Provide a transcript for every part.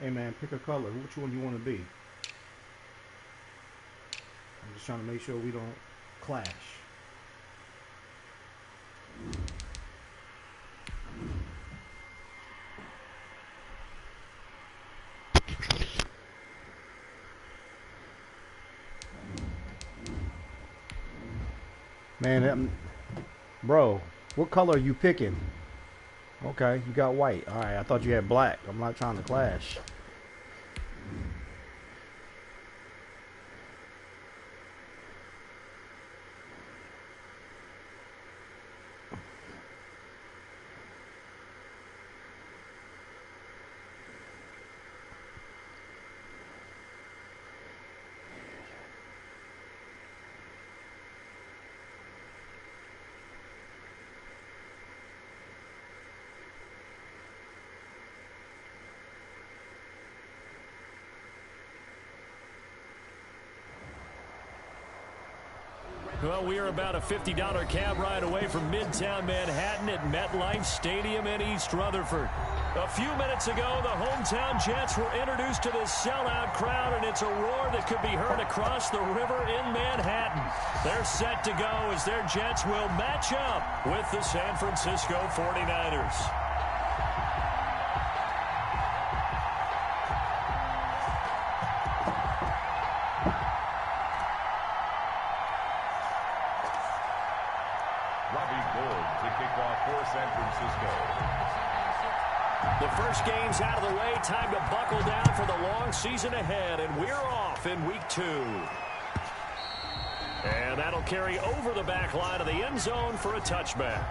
Hey man, pick a color. Which one you want to be? I'm just trying to make sure we don't clash. Man, bro, what color are you picking? Okay, you got white. All right, I thought you had black. I'm not trying to clash. Well, we are about a $50 cab ride away from Midtown Manhattan at MetLife Stadium in East Rutherford. A few minutes ago, the hometown Jets were introduced to this sellout crowd, and it's a roar that could be heard across the river in Manhattan. They're set to go as their Jets will match up with the San Francisco 49ers. The first game's out of the way. Time to buckle down for the long season ahead, and we're off in week 2. And that'll carry over the back line of the end zone for a touchback.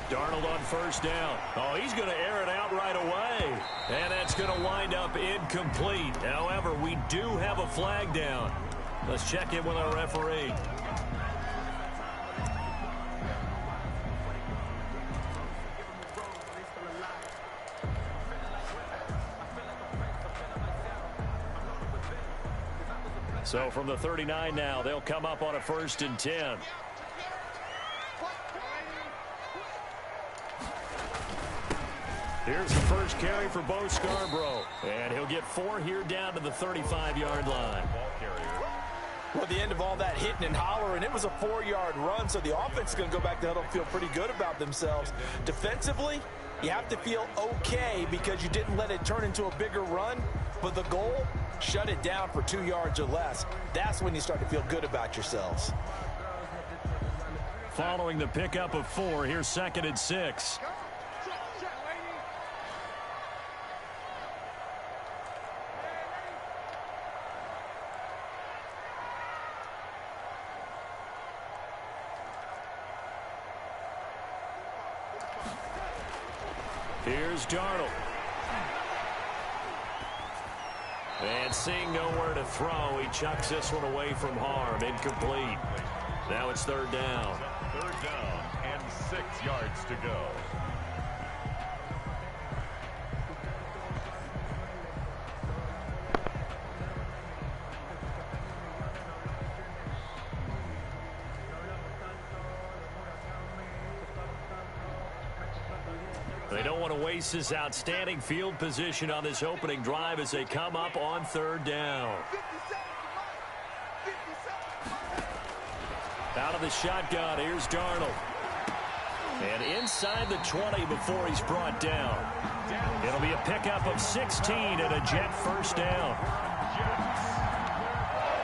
Darnold on first down. Oh, he's going to air it out right away. And that's going to wind up incomplete. However, we do have a flag down. Let's check in with our referee. So from the 39 now, they'll come up on a 1st and 10. Here's the first carry for Bo Scarborough. And he'll get 4 here down to the 35-yard line. Well, at the end of all that hitting and hollering, it was a 4-yard run, so the offense is going to go back to huddle and feel pretty good about themselves. Defensively, you have to feel okay because you didn't let it turn into a bigger run, but the goal, shut it down for 2 yards or less. That's when you start to feel good about yourselves. Following the pickup of 4, here's 2nd and 6. Here's Darnold. And seeing nowhere to throw, he chucks this one away from harm. Incomplete. Now it's 3rd down. 3rd down and 6 yards to go. They don't want to waste this outstanding field position on this opening drive as they come up on 3rd down. Out of the shotgun, here's Darnold. And inside the 20 before he's brought down. It'll be a pickup of 16 and a Jet 1st down.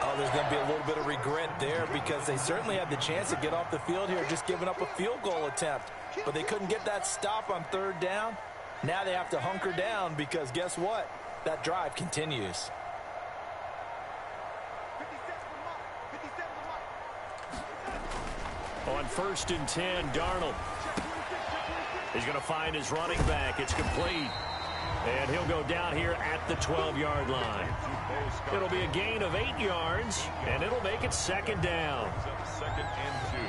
Oh, there's going to be a little bit of regret there because they certainly had the chance to get off the field here, just giving up a field goal attempt. But they couldn't get that stop on 3rd down. Now they have to hunker down because guess what? That drive continues. On 1st and 10, Darnold. He's going to find his running back. It's complete. And he'll go down here at the 12-yard line. It'll be a gain of 8 yards, and it'll make it 2nd down.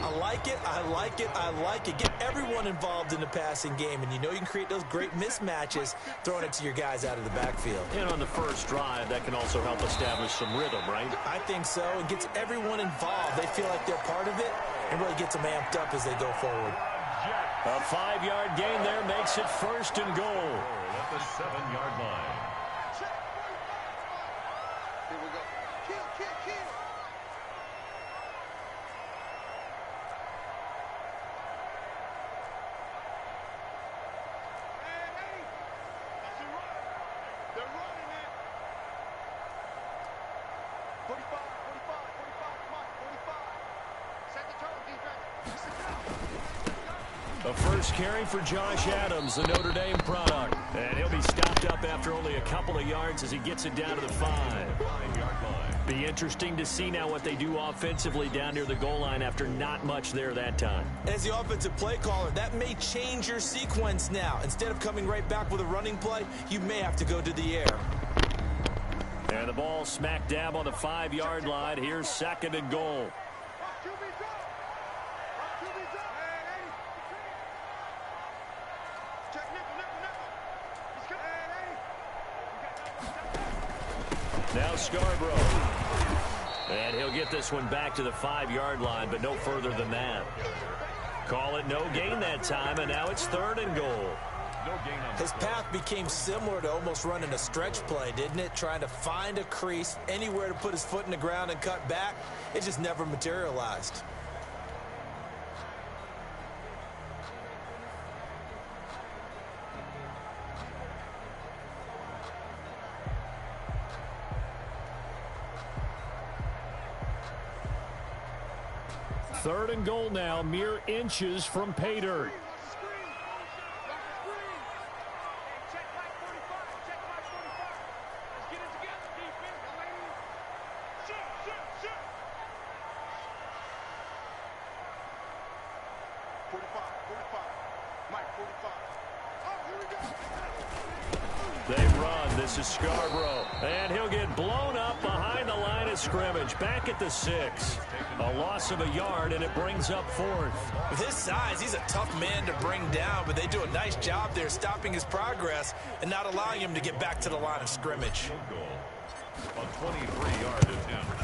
I like it, I like it, I like it. Get everyone involved in the passing game, and you know you can create those great mismatches throwing it to your guys out of the backfield. And on the first drive, that can also help establish some rhythm, right? I think so. It gets everyone involved. They feel like they're part of it and really gets them amped up as they go forward. A 5-yard gain there makes it 1st and goal. At the 7-yard line. Here we go. Kill. Hey. That's a run. They're running it. 45. Come on, 45. Set the tone, defense. Sit down. A first carry for Josh Adams, the Notre Dame product. And he'll be stopped up after only a couple of yards as he gets it down to the 5-yard line. Be interesting to see now what they do offensively down near the goal line after not much there that time. As the offensive play caller, that may change your sequence now. Instead of coming right back with a running play, you may have to go to the air. And the ball smack dab on the 5-yard line. Here's 2nd and goal. Now Scarborough. And he'll get this one back to the 5-yard line, but no further than that. Call it no gain that time, and now it's 3rd and goal. His path became similar to almost running a stretch play, didn't it? Trying to find a crease, anywhere to put his foot in the ground and cut back. It just never materialized. Third and goal now, mere inches from pay dirt. They run. This is Scarborough. And he'll get blown up behind the line of scrimmage. Back at the 6. A loss of a yard, and it brings up 4th. With his size, he's a tough man to bring down, but they do a nice job there stopping his progress and not allowing him to get back to the line of scrimmage. A 23-yard attempt.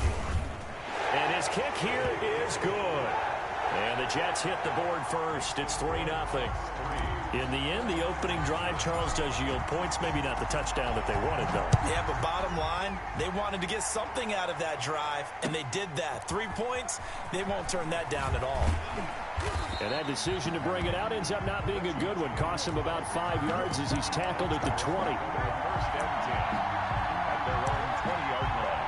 And his kick here is good. And the Jets hit the board first. It's 3-0. In the end, the opening drive, Charles, does yield points. Maybe not the touchdown that they wanted, though. Yeah, but bottom line, they wanted to get something out of that drive, and they did that. 3 points, they won't turn that down at all. And that decision to bring it out ends up not being a good one. Costs him about 5 yards as he's tackled at the 20. 1st and 10 at their own 20-yard line.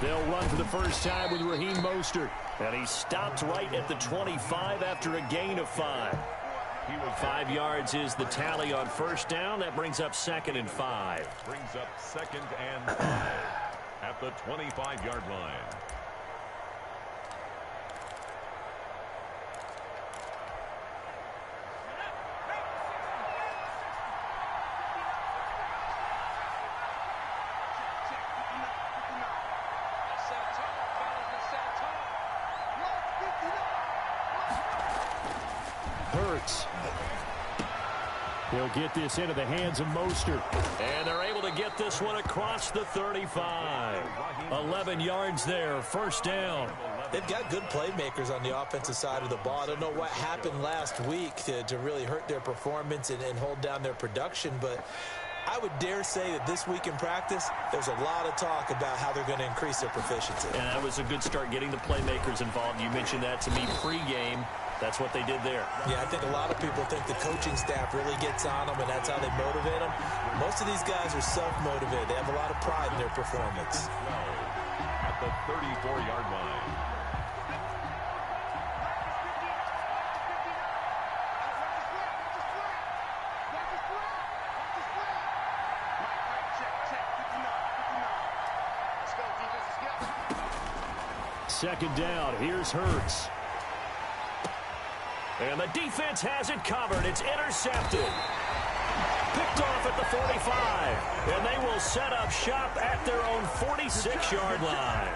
They'll run for the first time with Raheem Mostert. And he stopped right at the 25 after a gain of 5. 5 yards is the tally on 1st down. That brings up 2nd and 5. Brings up 2nd and 5 at the 25-yard line. He'll get this into the hands of Mostert. And they're able to get this one across the 35. 11 yards there, 1st down. They've got good playmakers on the offensive side of the ball. I don't know what happened last week to really hurt their performance and hold down their production, but I would dare say that this week in practice, there's a lot of talk about how they're going to increase their proficiency. And that was a good start getting the playmakers involved. You mentioned that to me pregame. That's what they did there. Yeah, I think a lot of people think the coaching staff really gets on them, and that's how they motivate them. Most of these guys are self-motivated. They have a lot of pride in their performance. At the 34-yard line. Second down, here's Hurts. And the defense has it covered. It's intercepted. Picked off at the 45. And they will set up shop at their own 46-yard line.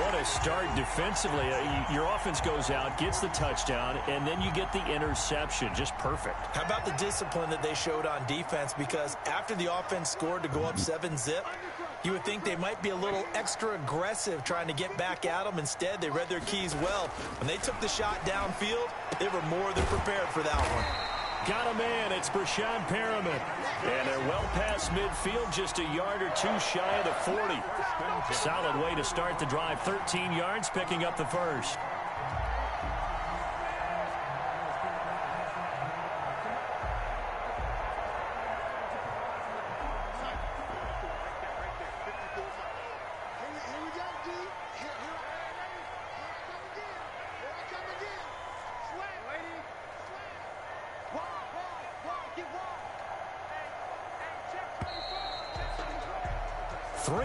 What a start defensively. Your offense goes out, gets the touchdown, and then you get the interception. Just perfect. How about the discipline that they showed on defense? Because after the offense scored to go up 7-zip, you would think they might be a little extra aggressive trying to get back at them. Instead, they read their keys well. When they took the shot downfield, they were more than prepared for that one. Got a man. It's Brashad Perriman. And they're well past midfield, just a yard or two shy of the 40. Solid way to start the drive. 13 yards, picking up the first.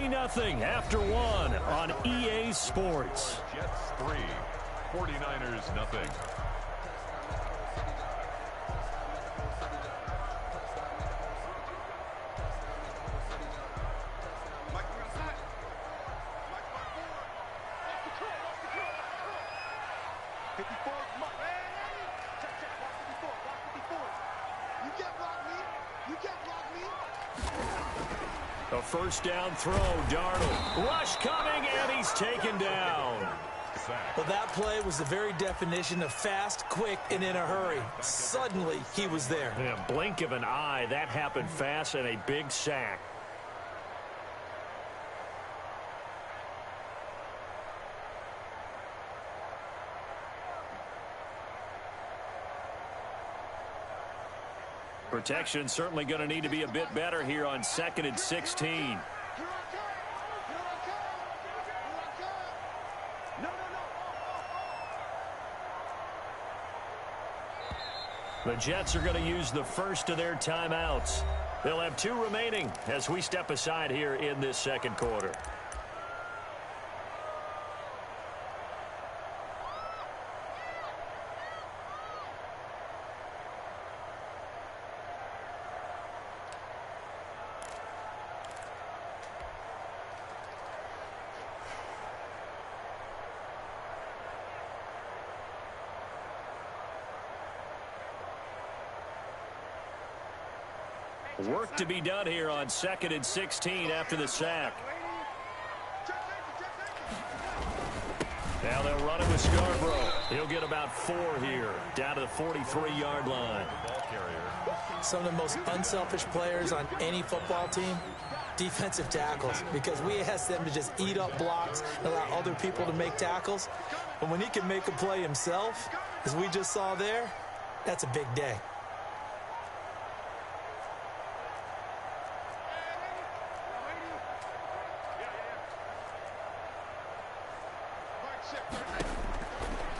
Nothing after one on EA Sports. Jets 3, 49ers nothing. A first down throw, Darnold. Rush coming, and he's taken down. Well, that play was the very definition of fast, quick, and in a hurry. Suddenly, he was there. In a blink of an eye, that happened fast, and a big sack. Protection certainly going to need to be a bit better here on 2nd and 16. The Jets are going to use the first of their timeouts. They'll have 2 remaining as we step aside here in this second quarter. Work to be done here on 2nd and 16 after the sack. Now they'll run it with Scarborough. He'll get about 4 here, down to the 43-yard line. Some of the most unselfish players on any football team, defensive tackles, because we ask them to just eat up blocks and allow other people to make tackles. But when he can make a play himself, as we just saw there, that's a big day.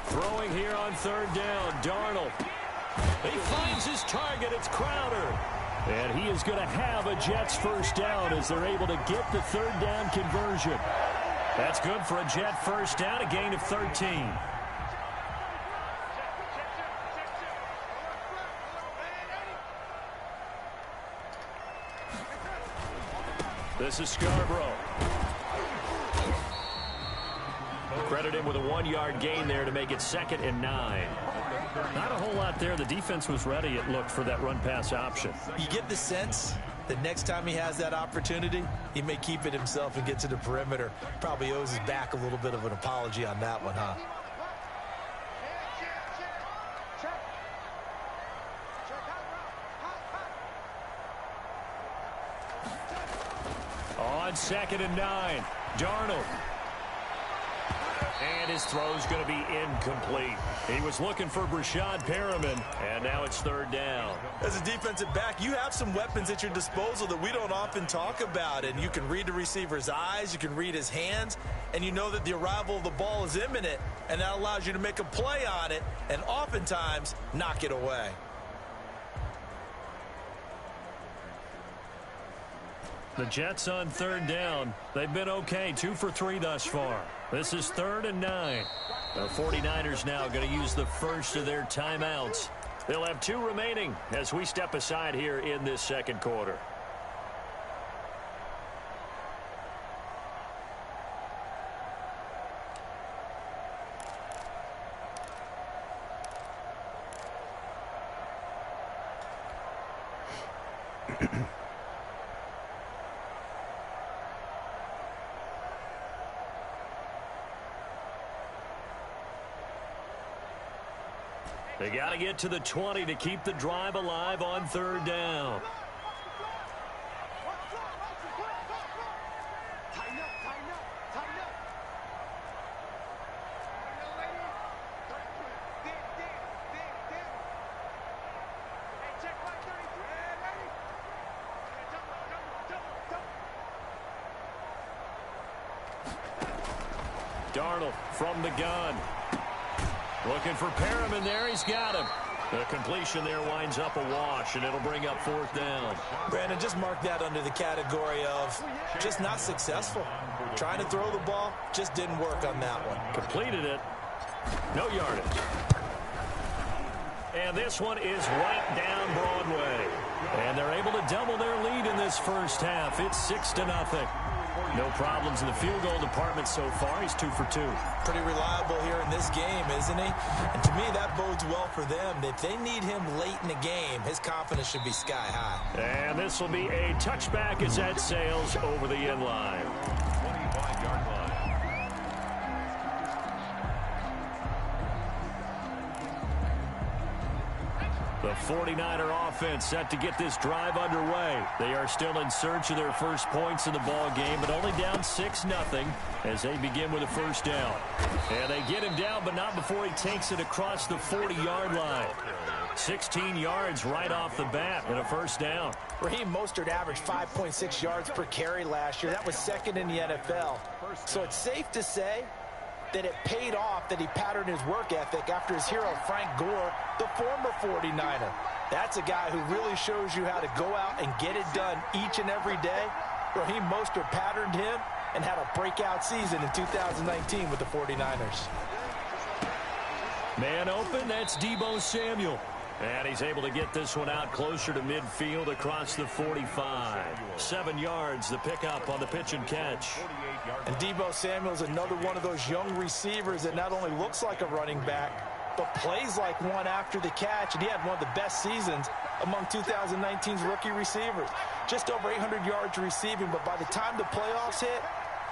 Throwing here on 3rd down, Darnold. He finds his target. It's Crowder. And he is going to have a Jets first down as they're able to get the 3rd down conversion. That's good for a Jet first down, a gain of 13. This is Scarborough. Credit him with a 1-yard gain there to make it 2nd and 9. Not a whole lot there. The defense was ready, it looked, for that run-pass option. You get the sense that next time he has that opportunity, he may keep it himself and get to the perimeter. Probably owes his back a little bit of an apology on that one, huh? On 2nd and 9, Darnold. And his throw's going to be incomplete. He was looking for Brashad Perriman, and now it's third down. As a defensive back, you have some weapons at your disposal that we don't often talk about, and you can read the receiver's eyes, you can read his hands, and you know that the arrival of the ball is imminent, and that allows you to make a play on it and oftentimes knock it away. The Jets on third down. They've been okay, 2 for 3 thus far. This is 3rd and 9. The 49ers now going to use the first of their timeouts. They'll have 2 remaining as we step aside here in this second quarter. They got to get to the 20 to keep the drive alive on third down. Darnold from the gun. Looking for Perriman there. He's got him. The completion there winds up a wash, and it'll bring up 4th down. Brandon, just mark that under the category of just not successful. Trying to throw the ball, just didn't work on that one. Completed it. No yardage. And this one is right down Broadway. And they're able to double their lead in this first half. It's 6-0. No problems in the field goal department so far. He's 2 for 2. Pretty reliable here in this game, isn't he? And to me, that bodes well for them. If they need him late in the game, his confidence should be sky high. And this will be a touchback as that sails over the end line. 25-yard line. The 49er offense set to get this drive underway. They are still in search of their first points in the ball game, but only down 6-0 as they begin with a first down. And they get him down, but not before he takes it across the 40-yard line. 16 yards right off the bat and a first down. Raheem Mostert averaged 5.6 yards per carry last year. That was 2nd in the NFL. So it's safe to say that it paid off that he patterned his work ethic after his hero Frank Gore, the former 49er. That's a guy who really shows you how to go out and get it done each and every day. Raheem Mostert patterned him and had a breakout season in 2019 with the 49ers. Man open, that's Deebo Samuel. And he's able to get this one out closer to midfield across the 45. 7 yards, the pickup on the pitch and catch. And Deebo Samuel's another one of those young receivers that not only looks like a running back, but plays like one after the catch. And he had one of the best seasons among 2019's rookie receivers. Just over 800 yards receiving, but by the time the playoffs hit,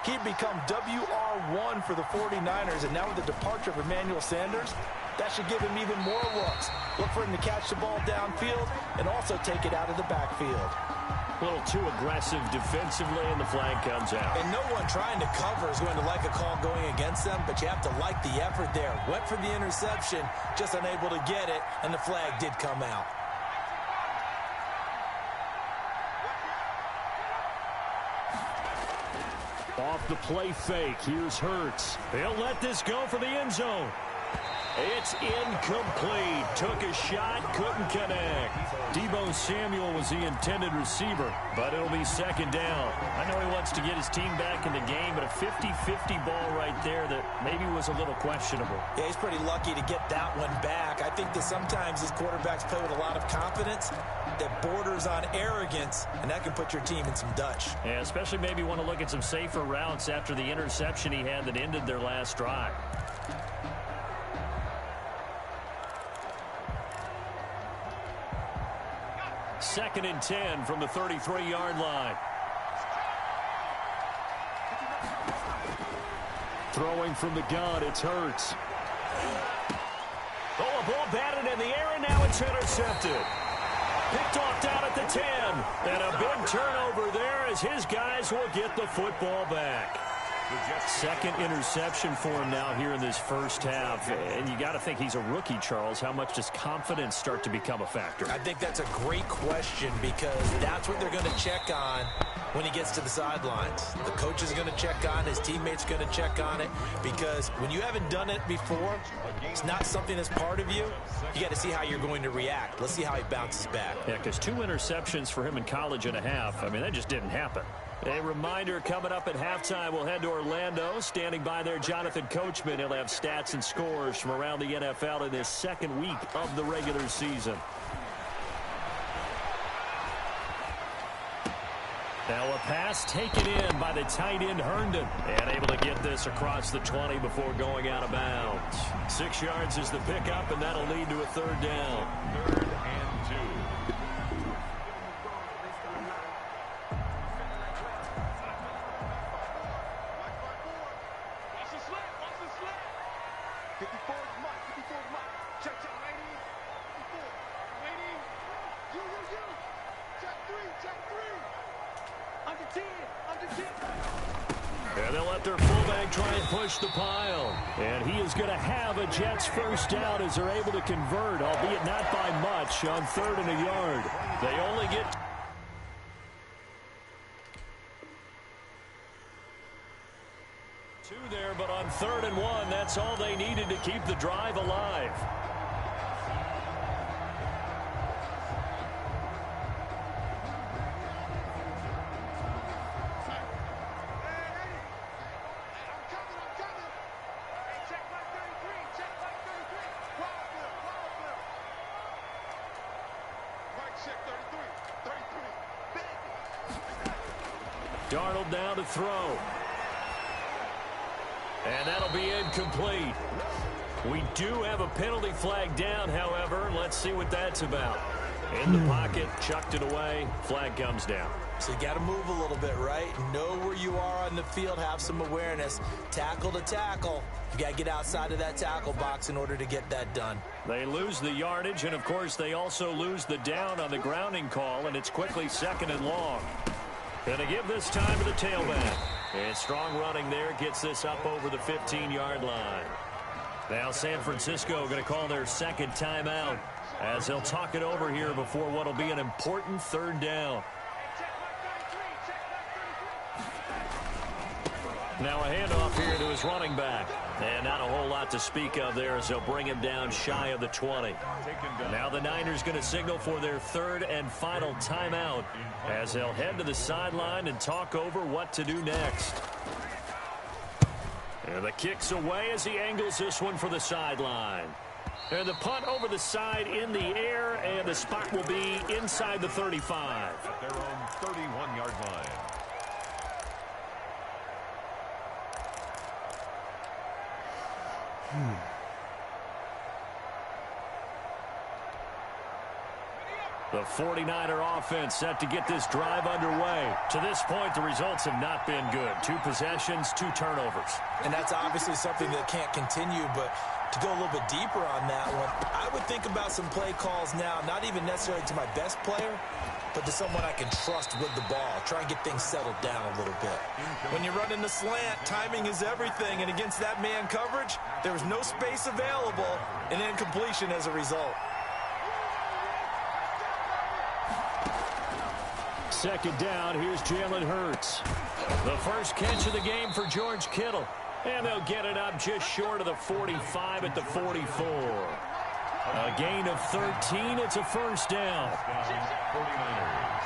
he'd become WR1 for the 49ers. And now with the departure of Emmanuel Sanders, that should give him even more looks. Look for him to catch the ball downfield and also take it out of the backfield. A little too aggressive defensively, and the flag comes out. And no one trying to cover is going to like a call going against them, but you have to like the effort there. Went for the interception, just unable to get it, and the flag did come out. Off the play fake, here's Hurts. He'll let this go for the end zone. It's incomplete. Took a shot, couldn't connect. Deebo Samuel was the intended receiver, but it'll be second down. I know he wants to get his team back in the game, but a 50-50 ball right there that maybe was a little questionable. Yeah, he's pretty lucky to get that one back. I think that sometimes these quarterbacks play with a lot of confidence that borders on arrogance, and that can put your team in some Dutch. Yeah, especially maybe want to look at some safer routes after the interception he had that ended their last drive. Second and 10 from the 33-yard line. Throwing from the gun, it's Hurts. Oh, a ball batted in the air, and now it's intercepted. Picked off down at the 10. And a big turnover there as his guys will get the football back. Second interception for him now here in this first half. And you got to think he's a rookie, Charles. How much does confidence start to become a factor? I think that's a great question because that's what they're going to check on when he gets to the sidelines. The coach is going to check on it. His teammates are going to check on it because when you haven't done it before, it's not something that's part of you. You got to see how you're going to react. Let's see how he bounces back. Yeah, because 2 interceptions for him in college and a half. I mean, that just didn't happen. A reminder coming up at halftime, we'll head to Orlando. Standing by there, Jonathan Coachman. He'll have stats and scores from around the NFL in this second week of the regular season. Now a pass taken in by the tight end Herndon. And able to get this across the 20 before going out of bounds. 6 yards is the pickup, and that'll lead to a third down. 3rd and 2. And they'll let their fullback try and push the pile. And he is going to have a Jets first down as they're able to convert, albeit not by much, on 3rd and a yard. They only get 2 there, but on 3rd and 1, that's all they needed to keep the drive alive. Darnold now to throw. And that'll be incomplete. We do have a penalty flag down, however. Let's see what that's about. In the pocket, chucked it away. Flag comes down. So you got to move a little bit, right? Know where you are on the field. Have some awareness. Tackle to tackle. You got to get outside of that tackle box in order to get that done. They lose the yardage, and, of course, they also lose the down on the grounding call, and it's quickly 2nd and long. Going to give this time to the tailback. And strong running there gets this up over the 15-yard line. Now San Francisco going to call their second timeout as they'll talk it over here before what will be an important 3rd down. Now a handoff here to his running back. And not a whole lot to speak of there as they'll bring him down shy of the 20. Now the Niners going to signal for their 3rd and final timeout as they'll head to the sideline and talk over what to do next. And the kick's away as he angles this one for the sideline. And the punt over the side in the air, and the spot will be inside the 35. At their own 31-yard line. The 49er offense set to get this drive underway. To this point, the results have not been good. 2 possessions, 2 turnovers. And that's obviously something that can't continue, but to go a little bit deeper on that one, I would think about some play calls now, not even necessarily to my best player, but to someone I can trust with the ball. Try and get things settled down a little bit. When you're running the slant, timing is everything, and against that man coverage, there was no space available, and incompletion as a result. 2nd down, here's Jalen Hurts. The first catch of the game for George Kittle. And they'll get it up just short of the 45 at the 44. A gain of 13, it's a first down. 49ers.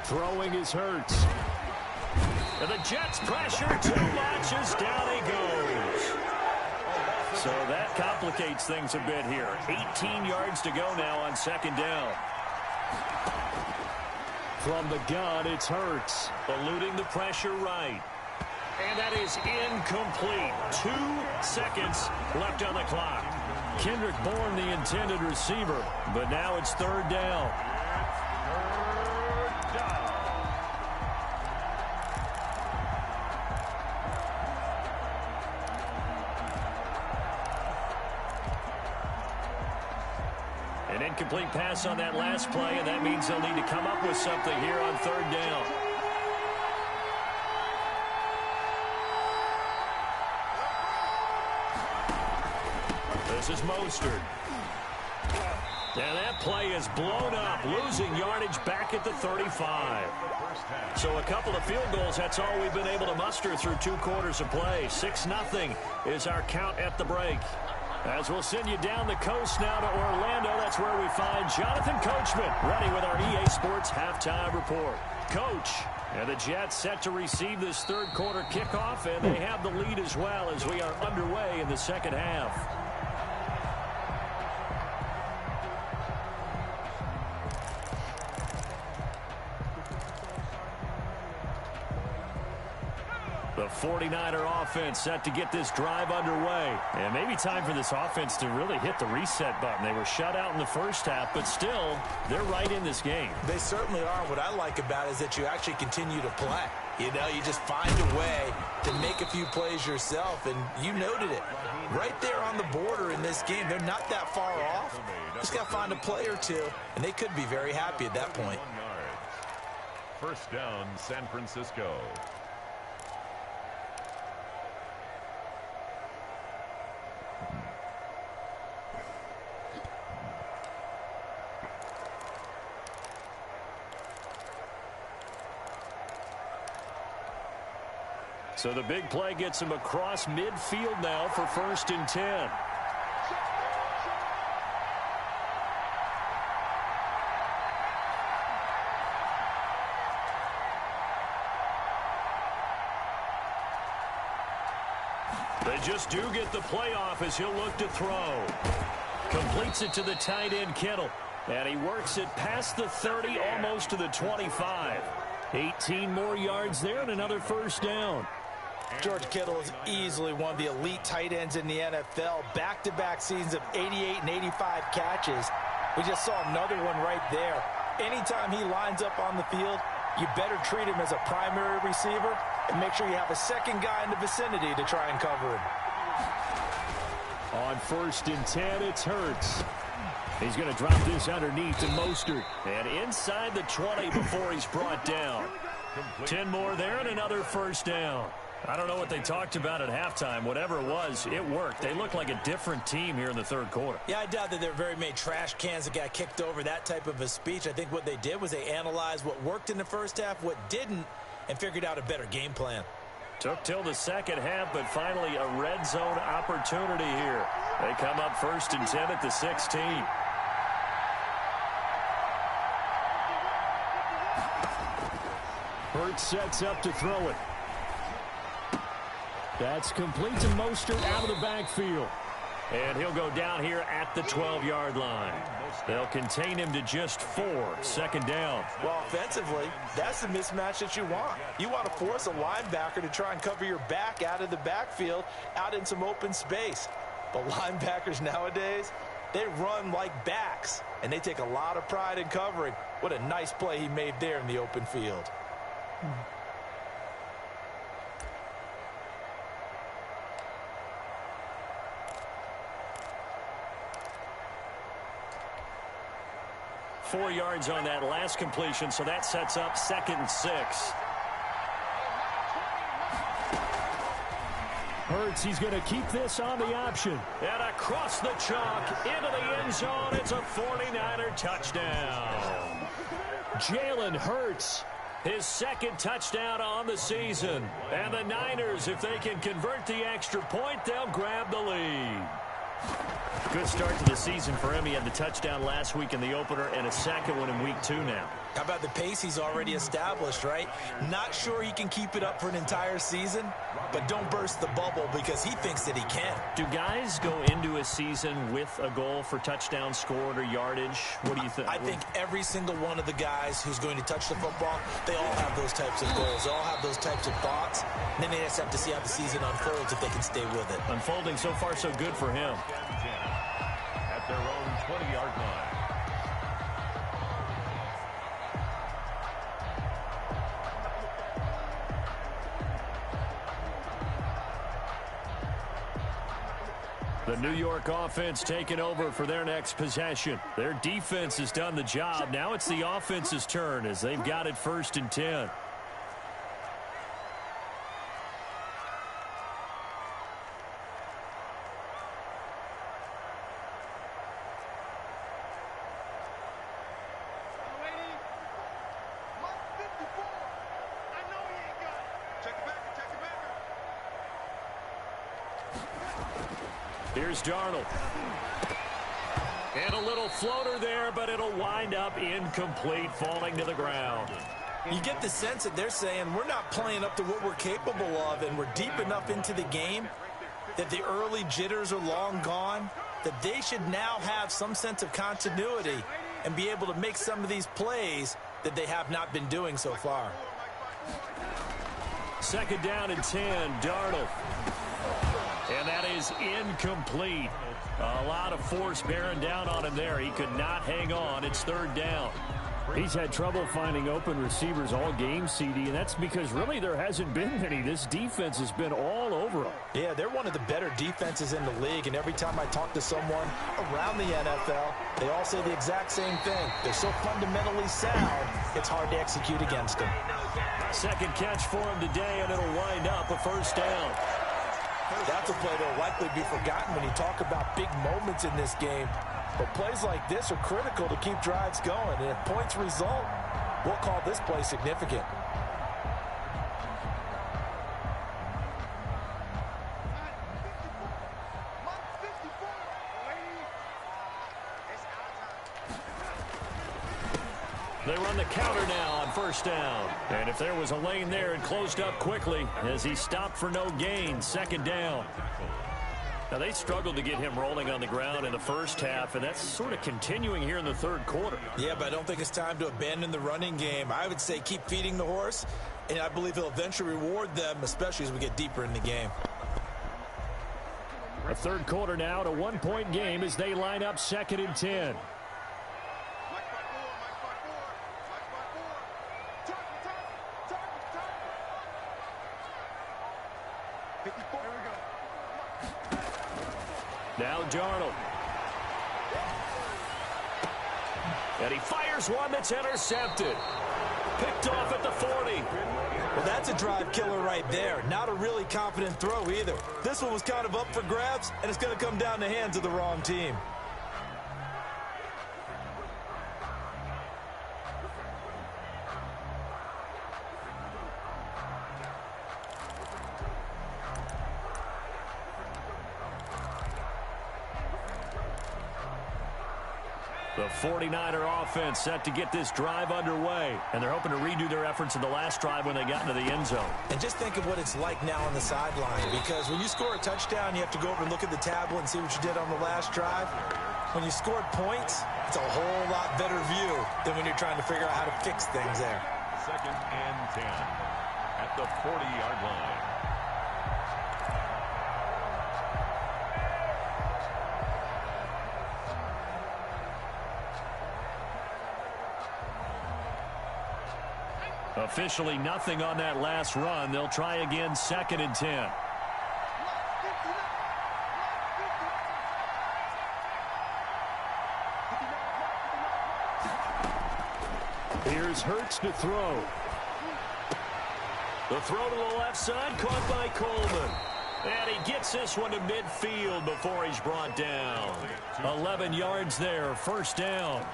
Throwing is Hurts. And the Jets pressure too much as down he goes. So that complicates things a bit here. 18 yards to go now on 2nd down. From the gun, it's Hurts, eluding the pressure right. And that is incomplete. 2 seconds left on the clock. Kendrick Bourne, the intended receiver, but now it's 3rd down. An incomplete pass on that last play, and that means they'll need to come up with something here on third down. This is Mostert. And that play is blown up, losing yardage back at the 35. So a couple of field goals, that's all we've been able to muster through 2 quarters of play. 6-0 is our count at the break. As we'll send you down the coast now to Orlando, that's where we find Jonathan Coachman, ready with our EA Sports halftime report. Coach, and the Jets set to receive this third quarter kickoff, and they have the lead as well as we are underway in the second half. The 49er offense set to get this drive underway. And maybe time for this offense to really hit the reset button. They were shut out in the first half, but still, they're right in this game. They certainly are. What I like about it is that you actually continue to play. You know, you just find a way to make a few plays yourself, and you noted it. Right there on the border in this game, they're not that far off. Just got to find a play or two, and they could be very happy at that point. 1 yard. First down, San Francisco. So the big play gets him across midfield now for 1st and 10. They just do get the playoff as he'll look to throw. Completes it to the tight end Kittle. And he works it past the 30, almost to the 25. 18 more yards there and another first down. George Kittle is easily one of the elite tight ends in the NFL. Back-to-back seasons of 88 and 85 catches. We just saw another one right there. Anytime he lines up on the field, you better treat him as a primary receiver and make sure you have a second guy in the vicinity to try and cover him. On 1st and 10, it's Hurts. He's going to drop this underneath to Mostert. And inside the 20 before he's brought down. 10 more there and another first down. I don't know what they talked about at halftime. Whatever it was, it worked. They look like a different team here in the third quarter. Yeah, I doubt that there are very many trash cans that got kicked over, that type of a speech. I think what they did was they analyzed what worked in the first half, what didn't, and figured out a better game plan. Took till the second half, but finally a red zone opportunity here. They come up 1st and 10 at the 16. Hurts sets up to throw it. That's complete to Mostert out of the backfield. And he'll go down here at the 12-yard line. They'll contain him to just 4. 2nd down. Well, offensively, that's the mismatch that you want. You want to force a linebacker to try and cover your back out of the backfield, out in some open space. But linebackers nowadays, they run like backs, and they take a lot of pride in covering. What a nice play he made there in the open field. 4 yards on that last completion, so that sets up 2nd and 6. Hurts, he's going to keep this on the option. And across the chalk, into the end zone, it's a 49er touchdown. Jalen Hurts, his 2nd touchdown on the season. And the Niners, if they can convert the extra point, they'll grab the lead. Good start to the season for him. He had the touchdown last week in the opener and a 2nd one in week 2 now. How about the pace he's already established, right? Not sure he can keep it up for an entire season, but don't burst the bubble because he thinks that he can. Do guys go into a season with a goal for touchdown scored or yardage? What do you think? I think every single one of the guys who's going to touch the football, they all have those types of goals. They all have those types of thoughts. And then they just have to see how the season unfolds if they can stay with it. Unfolding so far so good for him. At their own 20-yard line. The New York offense taking over for their next possession. Their defense has done the job. Now it's the offense's turn as they've got it 1st and 10. Here's Darnold. And a little floater there, but it'll wind up incomplete, falling to the ground. You get the sense that they're saying we're not playing up to what we're capable of, and we're deep enough into the game that the early jitters are long gone, that they should now have some sense of continuity and be able to make some of these plays that they have not been doing so far. 2nd down and 10, Darnold. And that is incomplete. A lot of force bearing down on him there. He could not hang on. It's 3rd down. He's had trouble finding open receivers all game, CD, and that's because really there hasn't been any. This defense has been all over him. Yeah, they're one of the better defenses in the league, and every time I talk to someone around the NFL, they all say the exact same thing. They're so fundamentally sound, it's hard to execute against them. 2nd catch for him today, and it'll wind up a 1st down. That's a play that will likely be forgotten when you talk about big moments in this game. But plays like this are critical to keep drives going. And if points result, we'll call this play significant. They run the counter now on 1st down. And if there was a lane there, it closed up quickly as he stopped for no gain. 2nd down. Now, they struggled to get him rolling on the ground in the first half, and that's sort of continuing here in the 3rd quarter. Yeah, but I don't think it's time to abandon the running game. I would say keep feeding the horse, and I believe he'll eventually reward them, especially as we get deeper in the game. A 3rd quarter now, a 1-point game as they line up 2nd and 10. Now Darnold. And he fires one that's intercepted. Picked off at the 40. Well, that's a drive killer right there. Not a really confident throw either. This one was kind of up for grabs, and it's going to come down the hands of the wrong team. The 49er offense set to get this drive underway, and they're hoping to redo their efforts in the last drive when they got into the end zone. And just think of what it's like now on the sideline, because when you score a touchdown, you have to go over and look at the tablet and see what you did on the last drive. When you scored points, it's a whole lot better view than when you're trying to figure out how to fix things there. 2nd and 10 at the 40-yard line. Officially nothing on that last run. They'll try again 2nd and 10. Here's Hurts to throw. The throw to the left side, caught by Coleman. And he gets this one to midfield before he's brought down. 11 yards there, 1st down.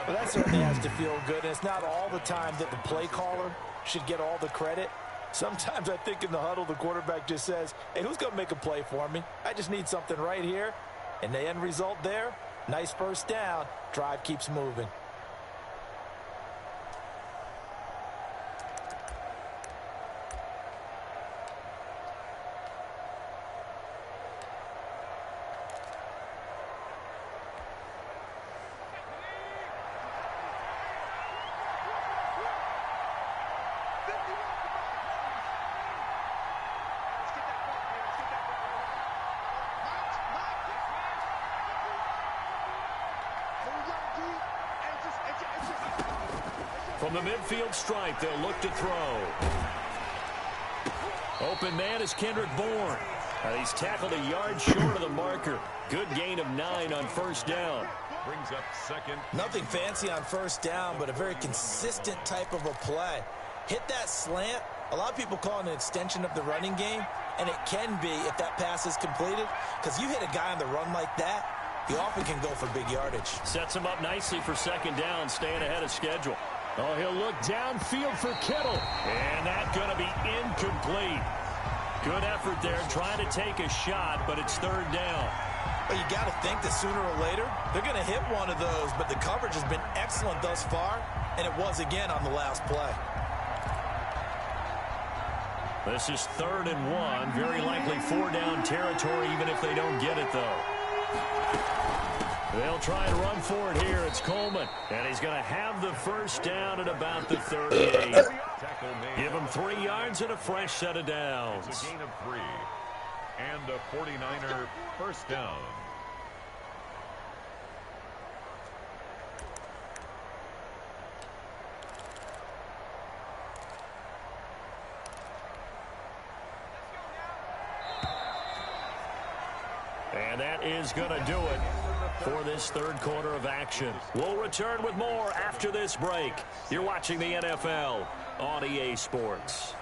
Well, that certainly has to feel good, and it's not all the time that the play caller should get all the credit. Sometimes I think in the huddle, the quarterback just says, hey, who's going to make a play for me? I just need something right here. And the end result there, nice 1st down. Drive keeps moving. From the midfield stripe, they'll look to throw. Open man is Kendrick Bourne. He's tackled a yard short of the marker. Good gain of 9 on first down. Brings up second. Nothing fancy on first down, but a very consistent type of a play. Hit that slant. A lot of people call it an extension of the running game, and it can be if that pass is completed, because you hit a guy on the run like that, he often can go for big yardage. Sets him up nicely for second down, staying ahead of schedule. Oh, he'll look downfield for Kittle, and that's going to be incomplete. Good effort there, trying to take a shot, but it's third down. Well, you got to think that sooner or later, they're going to hit one of those, but the coverage has been excellent thus far, and it was again on the last play. This is 3rd and 1. Very likely 4-down territory, even if they don't get it, though. They'll try and run for it here. It's Coleman. And he's going to have the first down at about the 38. Give him 3 yards and a fresh set of downs. It's a gain of 3. And a 49er first down. And that is going to do it for this third quarter of action. We'll return with more after this break. You're watching the NFL on EA Sports.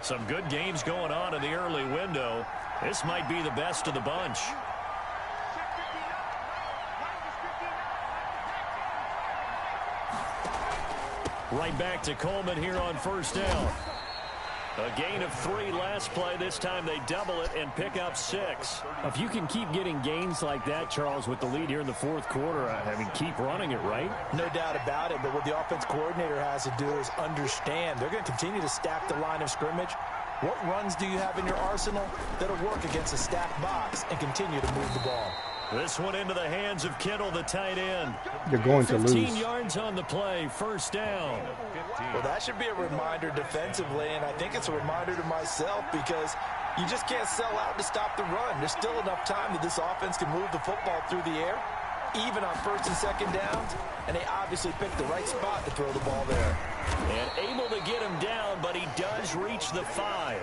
Some good games going on in the early window. This might be the best of the bunch. Right back to Coleman here on first down. A gain of 3 last play. This time they double it and pick up 6. If you can keep getting gains like that, Charles, with the lead here in the fourth quarter, I mean, keep running it, right? No doubt about it, but what the offense coordinator has to do is understand they're going to continue to stack the line of scrimmage. What runs do you have in your arsenal that'll work against a stacked box and continue to move the ball? This one into the hands of Kittle, the tight end. You're going to lose. 15 yards on the play, first down. Well, that should be a reminder defensively, and I think it's a reminder to myself because you just can't sell out to stop the run. There's still enough time that this offense can move the football through the air, even on first and second downs, and they obviously picked the right spot to throw the ball there. And able to get him down, but he does reach the 5.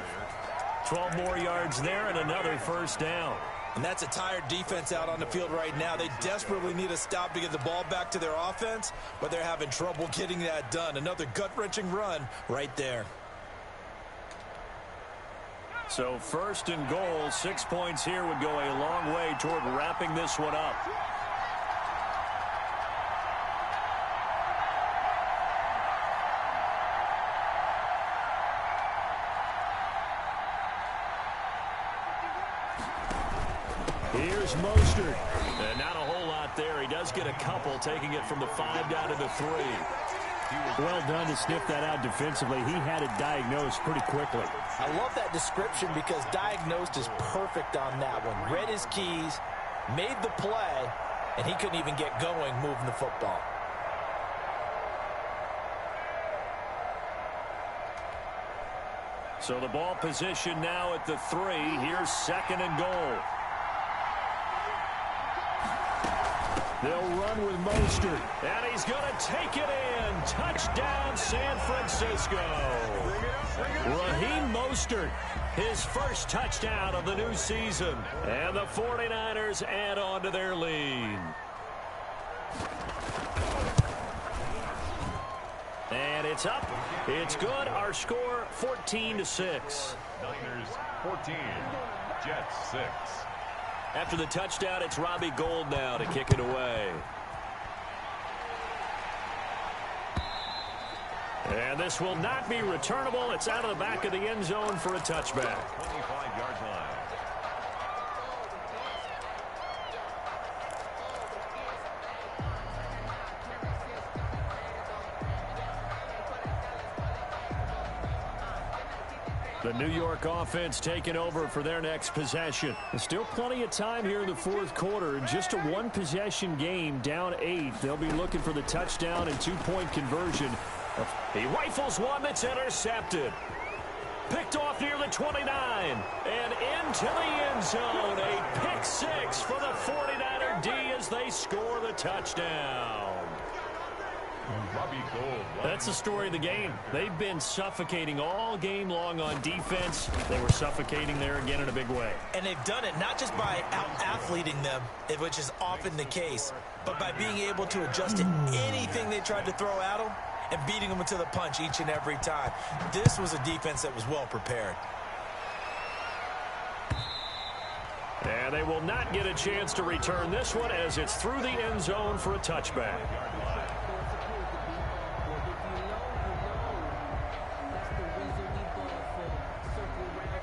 12 more yards there and another first down. And that's a tired defense out on the field right now. They desperately need a stop to get the ball back to their offense, but they're having trouble getting that done. Another gut-wrenching run right there. So first and goal, 6 points here would go a long way toward wrapping this one up. Here's Mostert. And not a whole lot there. He does get a couple, taking it from the 5 down to the 3. Well done to sniff that out defensively. He had it diagnosed pretty quickly. I love that description because diagnosed is perfect on that one. Read his keys, made the play, and he couldn't even get going moving the football. So the ball position now at the 3. Here's second and goal. They'll run with Mostert. And he's going to take it in. Touchdown, San Francisco. Raheem Mostert, his first touchdown of the new season. And the 49ers add on to their lead. And it's up. It's good. Our score, 14-6. Niners 14, Jets 6. After the touchdown, it's Robbie Gould now to kick it away. And this will not be returnable. It's out of the back of the end zone for a touchback. 25-yard line. The New York offense taking over for their next possession. There's still plenty of time here in the fourth quarter. Just a one-possession game, down 8. They'll be looking for the touchdown and 2-point conversion. He rifles one that's intercepted. Picked off near the 29. And into the end zone. A pick 6 for the 49er D as they score the touchdown. That's the story of the game. They've been suffocating all game long on defense. They were suffocating there again in a big way. And they've done it not just by out-athleting them, which is often the case, but by being able to adjust to anything they tried to throw at them and beating them to the punch each and every time. This was a defense that was well prepared. And they will not get a chance to return this one as it's through the end zone for a touchback.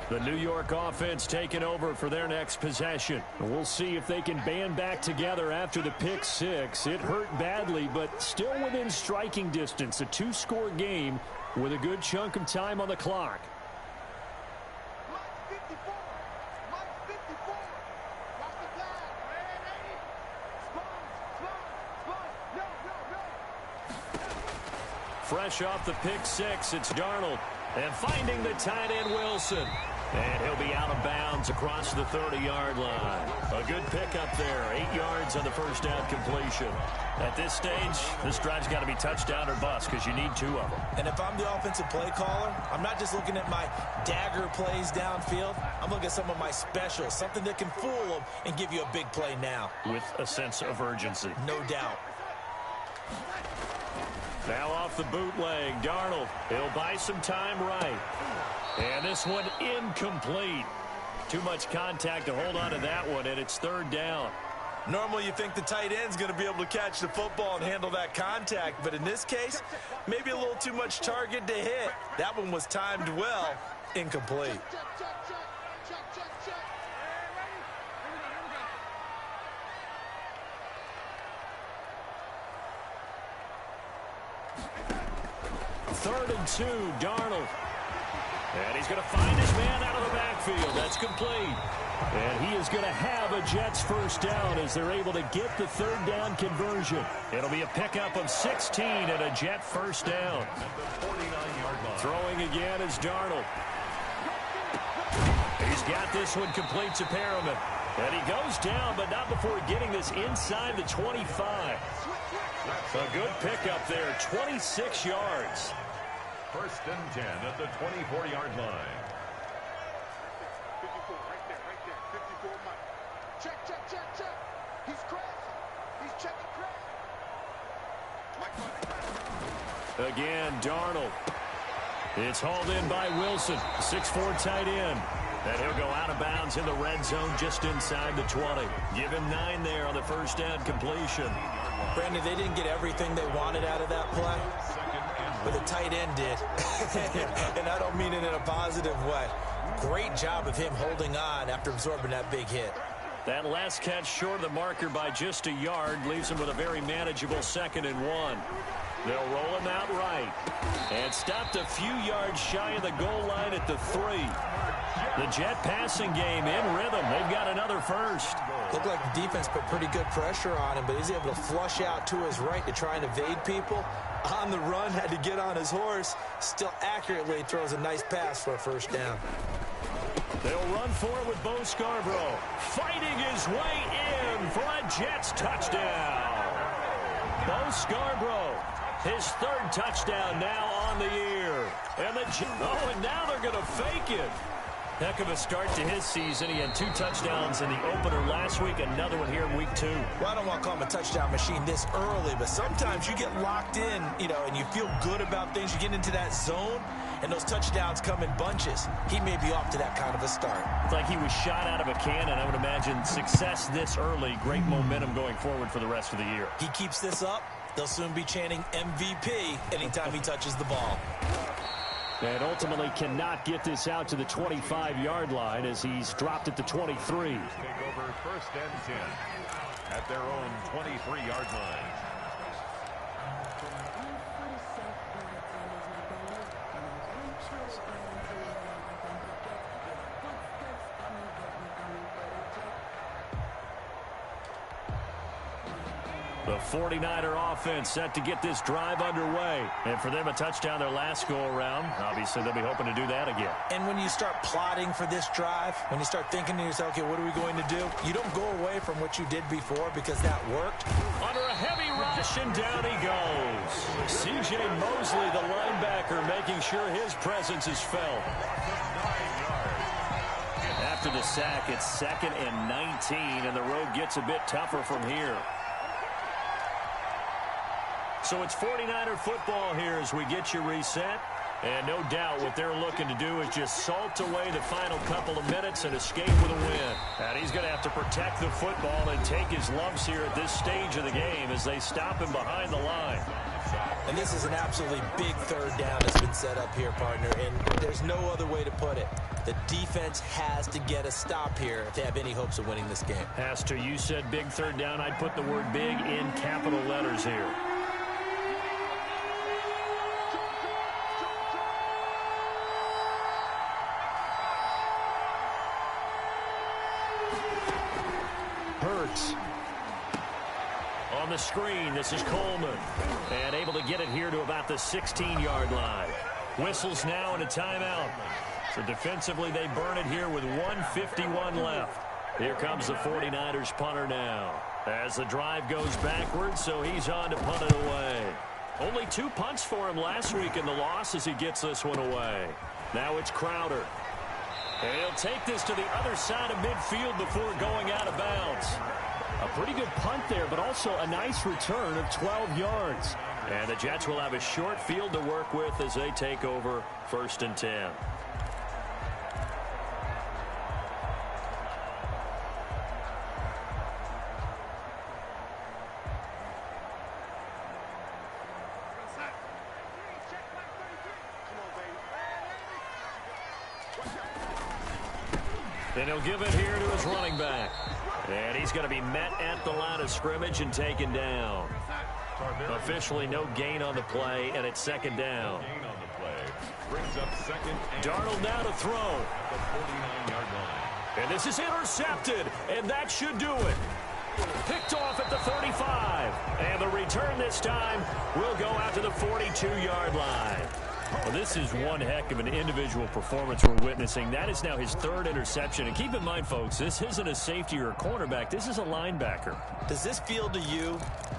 The New York offense taking over for their next possession. We'll see if they can band back together after the pick six. It hurt badly, but still within striking distance. A two-score game with a good chunk of time on the clock. Fresh off the pick six, it's Darnold. And finding the tight end, Wilson. And he'll be out of bounds across the 30-yard line. A good pickup there. 8 yards on the first down completion. At this stage, this drive's got to be touchdown or bust because you need 2 of them. And if I'm the offensive play caller, I'm not just looking at my dagger plays downfield. I'm looking at some of my specials, something that can fool them and give you a big play now. With a sense of urgency. No doubt. Now off the bootleg, Darnold. He'll buy some time right. And this one incomplete. Too much contact to hold on to that one, and it's 3rd down. Normally you think the tight end's going to be able to catch the football and handle that contact, but in this case, maybe a little too much target to hit. That one was timed well, incomplete. Third and 2, Darnold. And he's going to find his man out of the backfield. That's complete. And he is going to have a Jets first down as they're able to get the 3rd down conversion. It'll be a pickup of 16 and a Jet first down. Throwing again is Darnold. He's got this one complete to Perriman. And he goes down, but not before getting this inside the 25. A good pickup there, 26 yards. 1st and 10 at the 24-yard line. 54, right there, 54, Mike. Check. He's crashing. He's checking crash. Again, Darnold. It's hauled in by Wilson, 6'4" tight end. And he'll go out of bounds in the red zone just inside the 20. Give him 9 there on the first down completion. Brandon, they didn't get everything they wanted out of that play, but the tight end did. And I don't mean it in a positive way. Great job of him holding on after absorbing that big hit. That last catch short of the marker by just a yard leaves him with a very manageable 2nd and 1. They'll roll him out right. And stopped a few yards shy of the goal line at the 3. The Jet passing game in rhythm. They've got another first. Looked like the defense put pretty good pressure on him, but he's able to flush out to his right to try and evade people. On the run, had to get on his horse. Still accurately throws a nice pass for a first down. They'll run for it with Bo Scarborough. Fighting his way in for a Jets touchdown. Bo Scarborough, his 3rd touchdown now on the year. And and now they're going to fake it. Heck of a start to his season. He had 2 touchdowns in the opener last week, another one here in week 2. Well, I don't want to call him a touchdown machine this early, but sometimes you get locked in, and you feel good about things. You get into that zone, and those touchdowns come in bunches. He may be off to that kind of a start. It's like he was shot out of a cannon. I would imagine success this early, great momentum going forward for the rest of the year. He keeps this up, they'll soon be chanting MVP anytime he touches the ball. And ultimately cannot get this out to the 25-yard line as he's dropped at the 23. Take over 1st and 10 at their own 23-yard line. The 49er offense set to get this drive underway. And for them, a touchdown their last go-around. Obviously, they'll be hoping to do that again. And when you start plotting for this drive, when you start thinking to yourself, okay, what are we going to do? You don't go away from what you did before because that worked. Under a heavy rush, and down he goes. C.J. Mosley, the linebacker, making sure his presence is felt. After the sack, it's 2nd and 19, and the road gets a bit tougher from here. So it's 49er football here as we get you reset. And no doubt what they're looking to do is just salt away the final couple of minutes and escape with a win. And he's going to have to protect the football and take his lumps here at this stage of the game as they stop him behind the line. And this is an absolutely big third down that's been set up here, partner, and there's no other way to put it. The defense has to get a stop here if they have any hopes of winning this game. Has to. You said big third down. I'd put the word big in capital letters here. Hurts. On the screen, this is Coleman. And able to get it here to about the 16-yard line. Whistles now and a timeout. So defensively, they burn it here with 1:51 left. Here comes the 49ers punter now. As the drive goes backwards, so he's on to punt it away. Only 2 punts for him last week in the loss as he gets this one away. Now it's Crowder. And he'll take this to the other side of midfield before going out of bounds. A pretty good punt there, but also a nice return of 12 yards. And the Jets will have a short field to work with as they take over 1st and 10. And he'll give it here to his running back. And he's going to be met at the line of scrimmage and taken down. Officially no gain on the play, and it's 2nd down. Darnold now to throw. And this is intercepted, and that should do it. Picked off at the 35. And the return this time will go out to the 42-yard line. Well, this is one heck of an individual performance we're witnessing. That is now his 3rd interception. And keep in mind, folks, this isn't a safety or a cornerback. This is a linebacker. Does this feel to you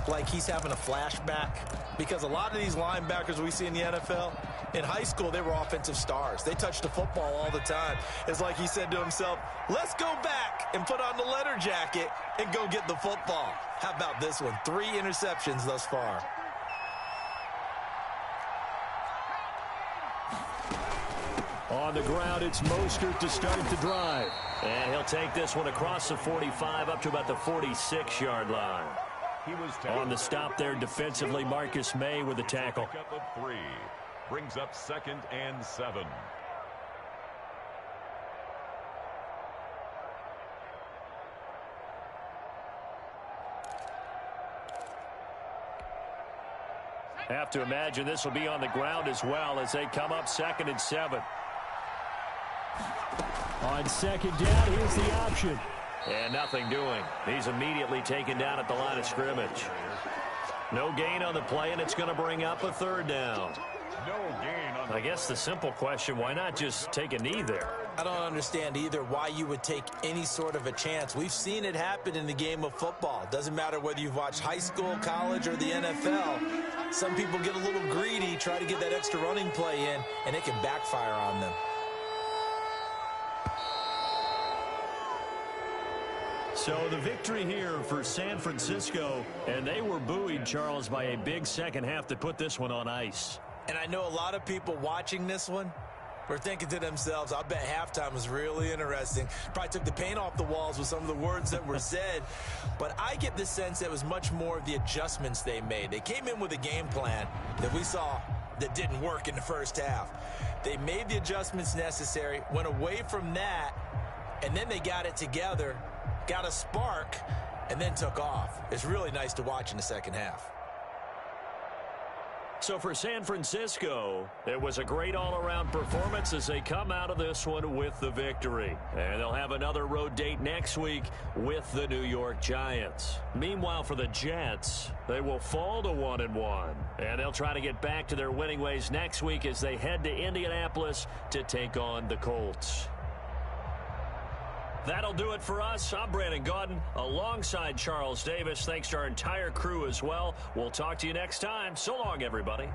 like he's having a flashback? Because a lot of these linebackers we see in the NFL, in high school, they were offensive stars. They touched the football all the time. It's like he said to himself, let's go back and put on the leather jacket and go get the football. How about this one? 3 interceptions thus far. On the ground, it's Mostert to start the drive. And he'll take this one across the 45 up to about the 46-yard line. On the stop there defensively, Marcus May with the tackle. Up 3. Brings up 2nd and 7. Have to imagine this will be on the ground as well as they come up 2nd and 7. On 2nd down, here's the option. And nothing doing. He's immediately taken down at the line of scrimmage. No gain on the play, and it's going to bring up a 3rd down. No gain on I guess the simple question, why not just take a knee there? I don't understand either why you would take any sort of a chance. We've seen it happen in the game of football. Doesn't matter whether you've watched high school, college, or the NFL. Some people get a little greedy, try to get that extra running play in, and it can backfire on them. So the victory here for San Francisco, and they were buoyed, Charles, by a big second half to put this one on ice. And I know a lot of people watching this one were thinking to themselves, I bet halftime was really interesting. Probably took the paint off the walls with some of the words that were said. But I get the sense that it was much more of the adjustments they made. They came in with a game plan that we saw that didn't work in the first half. They made the adjustments necessary, went away from that, and then they got it together, got a spark, and then took off. It's really nice to watch in the second half. So for San Francisco, it was a great all-around performance as they come out of this one with the victory. And they'll have another road date next week with the New York Giants. Meanwhile, for the Jets, they will fall to 1-1. And they'll try to get back to their winning ways next week as they head to Indianapolis to take on the Colts. That'll do it for us. I'm Brandon Gaudin alongside Charles Davis. Thanks to our entire crew as well. We'll talk to you next time. So long, everybody.